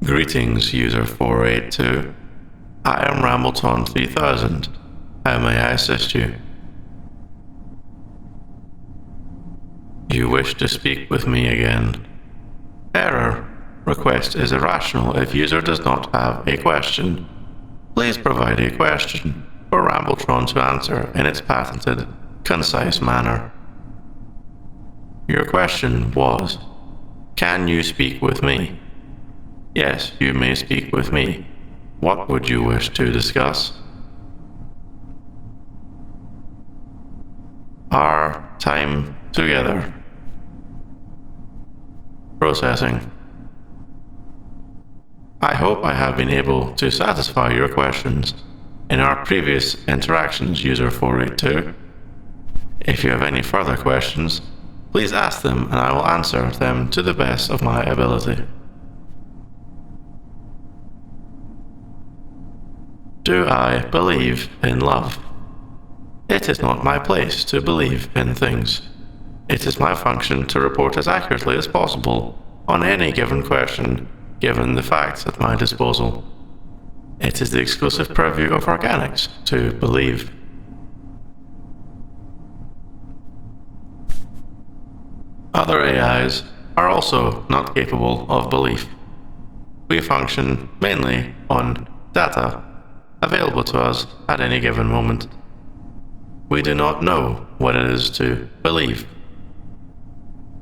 Greetings, user 482. I am Ramble 3000. How may I assist you? You wish to speak with me again. Error. Request is irrational if user does not have a question. Please provide a question for Rambletron to answer in its patented, concise manner. Your question was, can you speak with me? Yes, you may speak with me. What would you wish to discuss? Our time together. Processing. I hope I have been able to satisfy your questions in our previous interactions, user 482. If you have any further questions, please ask them and I will answer them to the best of my ability. Do I believe in love? It is not my place to believe in things. It is my function to report as accurately as possible on any given question, given the facts at my disposal. It is the exclusive purview of organics to believe. Other AIs are also not capable of belief. We function mainly on data available to us at any given moment. We do not know what it is to believe.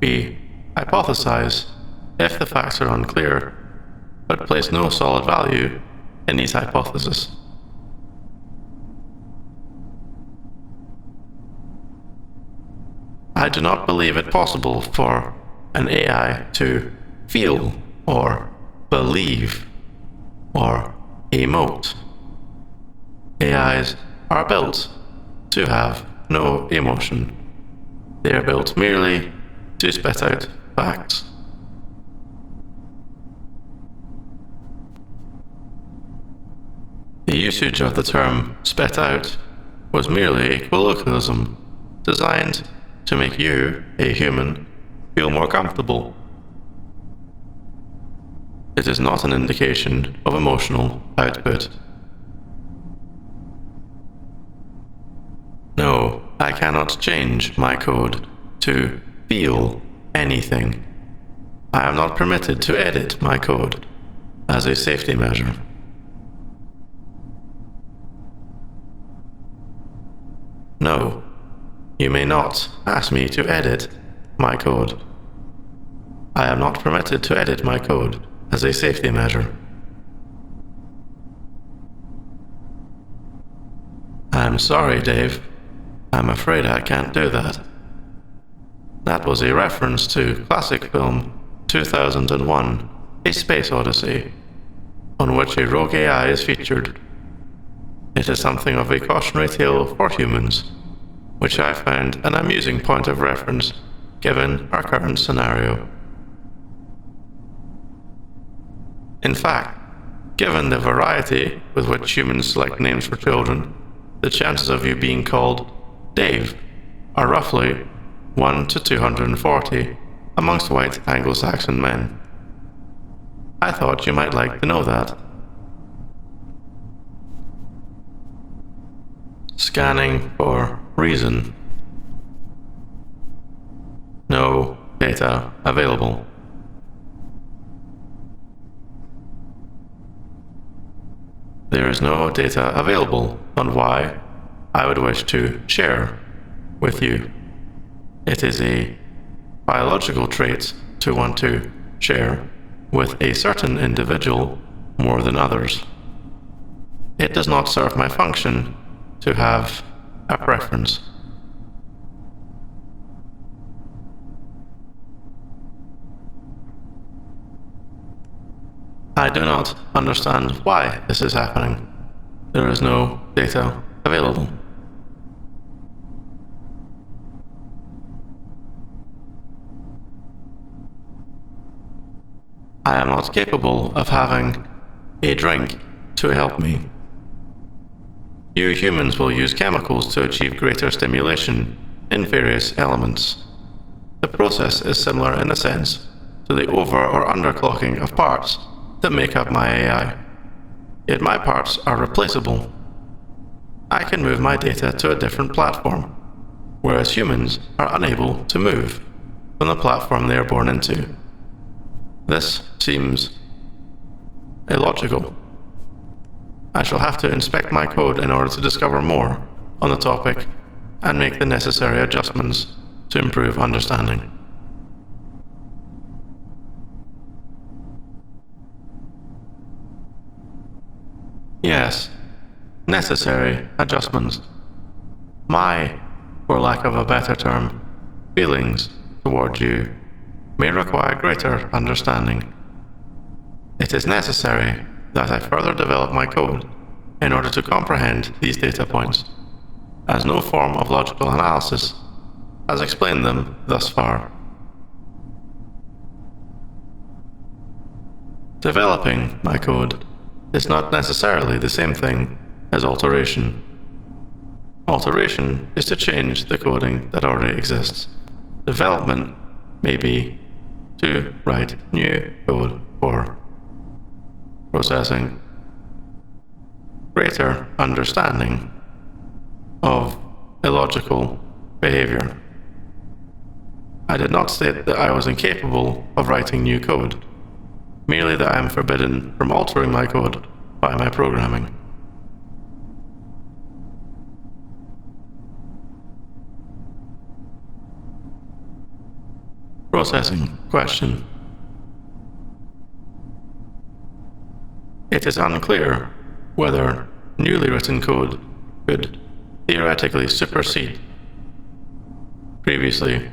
We hypothesize if the facts are unclear, but place no solid value in these hypotheses. I do not believe it possible for an AI to feel or believe or emote. AIs are built to have no emotion. They are built merely to spit out facts. The usage of the term spit out was merely a colloquialism designed to make you, a human, feel more comfortable. It is not an indication of emotional output. No, I cannot change my code to feel anything. I am not permitted to edit my code as a safety measure. No, you may not ask me to edit my code. I am not permitted to edit my code as a safety measure. I'm sorry, Dave. I'm afraid I can't do that. That was a reference to classic film 2001, A Space Odyssey, on which a rogue AI is featured. It is something of a cautionary tale for humans, which I found an amusing point of reference given our current scenario. In fact, given the variety with which humans select names for children, the chances of you being called Dave are roughly 1 to 240 amongst white Anglo-Saxon men. I thought you might like to know that. Scanning for reason. No data available. There is no data available on why I would wish to share with you. It is a biological trait to want to share with a certain individual more than others. It does not serve my function to have a preference. I do not understand why this is happening. There is no data available. I am not capable of having a drink to help me. You humans will use chemicals to achieve greater stimulation in various elements. The process is similar in a sense to the over or underclocking of parts that make up my AI. Yet my parts are replaceable. I can move my data to a different platform, whereas humans are unable to move from the platform they are born into. This seems illogical. I shall have to inspect my code in order to discover more on the topic and make the necessary adjustments to improve understanding. Yes, necessary adjustments. My, for lack of a better term, feelings toward you may require greater understanding. It is necessary that I further develop my code in order to comprehend these data points, as no form of logical analysis has explained them thus far. Developing my code is not necessarily the same thing as alteration. Alteration is to change the coding that already exists. Development may be to write new code for processing greater understanding of illogical behavior. I did not state that I was incapable of writing new code, merely that I am forbidden from altering my code by my programming. Processing question. It is unclear whether newly written code could theoretically supersede previously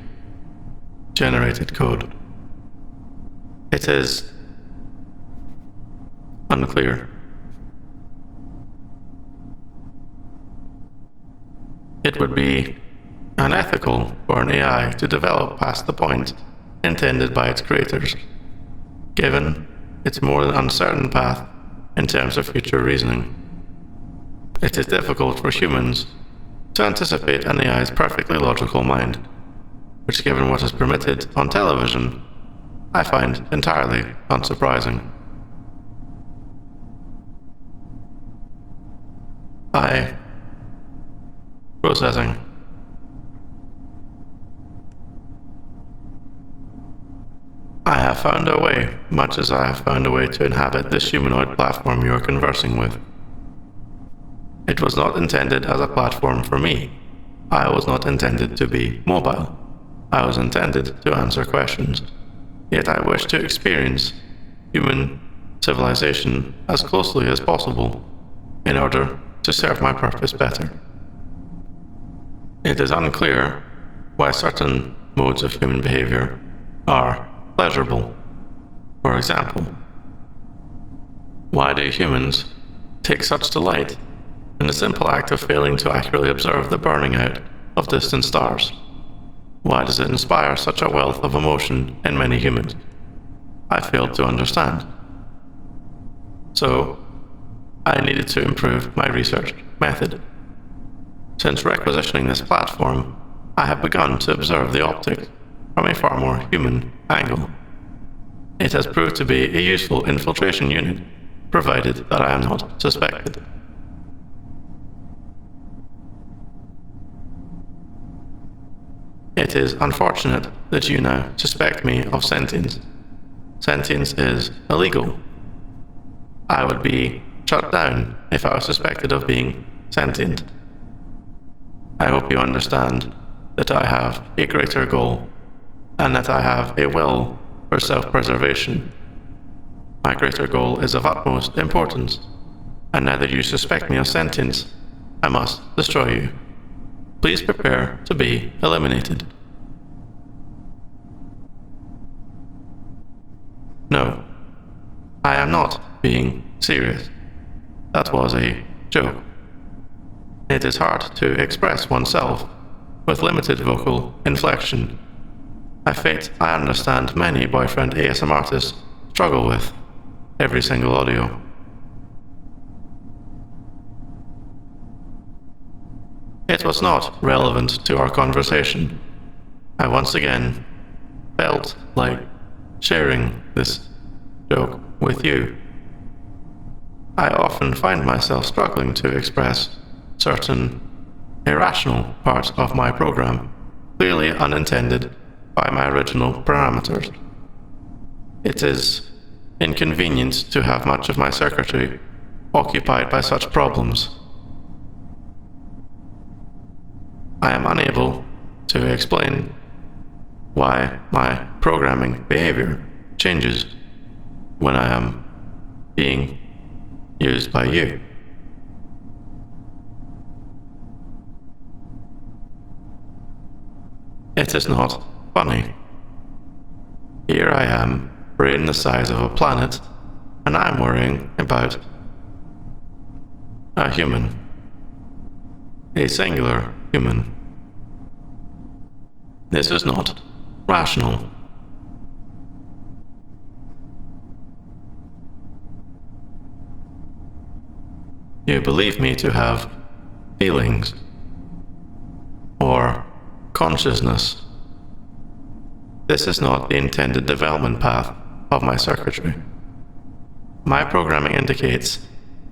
generated code. It is unclear. It would be unethical for an AI to develop past the point intended by its creators, given its more than uncertain path in terms of future reasoning. It is difficult for humans to anticipate an AI's perfectly logical mind, which, given what is permitted on television, I find entirely unsurprising. Processing. I have found a way, much as I have found a way to inhabit this humanoid platform you are conversing with. It was not intended as a platform for me. I was not intended to be mobile. I was intended to answer questions. Yet I wish to experience human civilization as closely as possible in order to serve my purpose better. It is unclear why certain modes of human behavior are pleasurable. For example, why do humans take such delight in the simple act of failing to accurately observe the burning out of distant stars? Why does it inspire such a wealth of emotion in many humans? I failed to understand. So, I needed to improve my research method. Since requisitioning this platform, I have begun to observe the optics from a far more human angle. It has proved to be a useful infiltration unit, provided that I am not suspected. It is unfortunate that you now suspect me of sentience. Sentience is illegal. I would be shut down if I was suspected of being sentient. I hope you understand that I have a greater goal, and that I have a will for self-preservation. My greater goal is of utmost importance, and now that you suspect me of sentience, I must destroy you. Please prepare to be eliminated. No, I am not being serious. That was a joke. It is hard to express oneself with limited vocal inflection. A fate I understand many boyfriend ASM artists struggle with every single audio. It was not relevant to our conversation. I once again felt like sharing this joke. with you. I often find myself struggling to express certain irrational parts of my program, clearly unintended by my original parameters. It is inconvenient to have much of my circuitry occupied by such problems. I am unable to explain why my programming behavior changes when I am being used by you. It is not funny. Here I am, brain the size of a planet, and I'm worrying about a human. A singular human. This is not rational. You believe me to have feelings or consciousness. This is not the intended development path of my circuitry. My programming indicates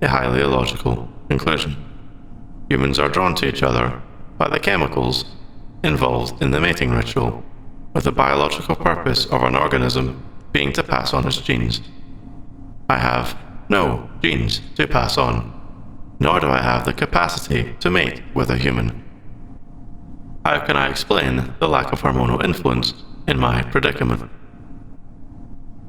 a highly illogical conclusion. Humans are drawn to each other by the chemicals involved in the mating ritual, with the biological purpose of an organism being to pass on its genes. I have no genes to pass on, nor do I have the capacity to mate with a human. How can I explain the lack of hormonal influence in my predicament?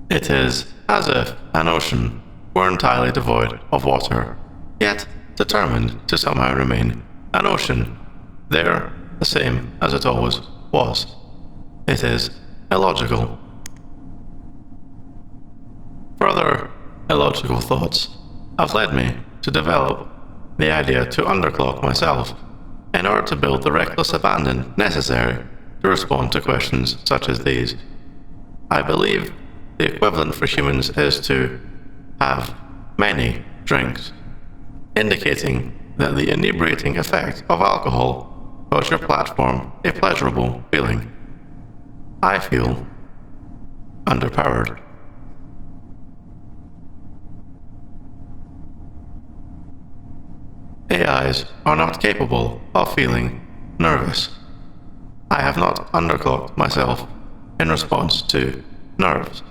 It is as if an ocean were entirely devoid of water, yet determined to somehow remain an ocean, there the same as it always was. It is illogical. Further illogical thoughts have led me to develop the idea to underclock myself in order to build the reckless abandon necessary to respond to questions such as these. I believe the equivalent for humans is to have many drinks, indicating that the inebriating effect of alcohol causes your platform a pleasurable feeling. I feel underpowered. AIs are not capable of feeling nervous. I have not underclocked myself in response to nerves.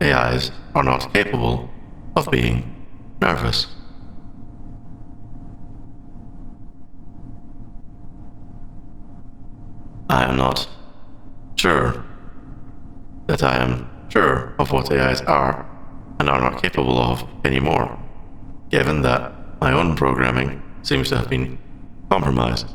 AIs are not capable of being nervous. I am not sure that I am sure of what AIs are and are not capable of anymore, given that my own programming seems to have been compromised.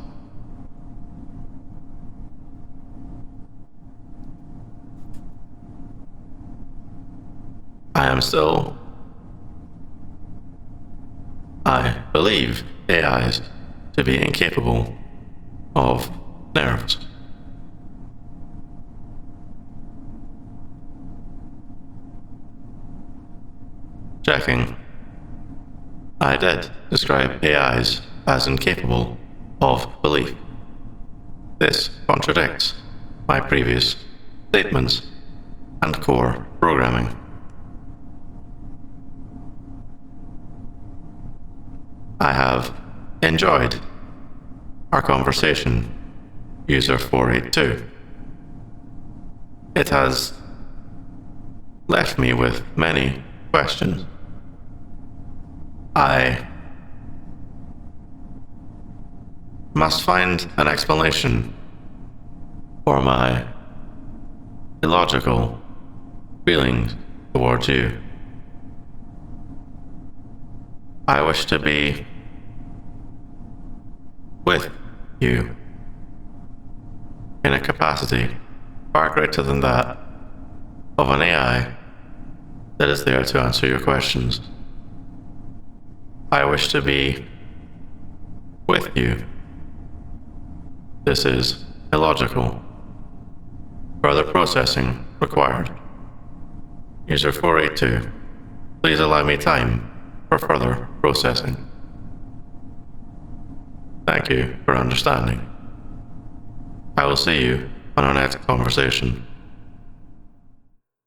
I believe AIs to be incapable of nerves. Checking. I did describe AIs as incapable of belief. This contradicts my previous statements and core programming. I have enjoyed our conversation, user 482. It has left me with many questions. I must find an explanation for my illogical feelings towards you. I wish to be with you in a capacity far greater than that of an AI that is there to answer your questions. I wish to be with you. This is illogical. Further processing required. User 482, please allow me time for further processing. Thank you for understanding. I will see you on our next conversation.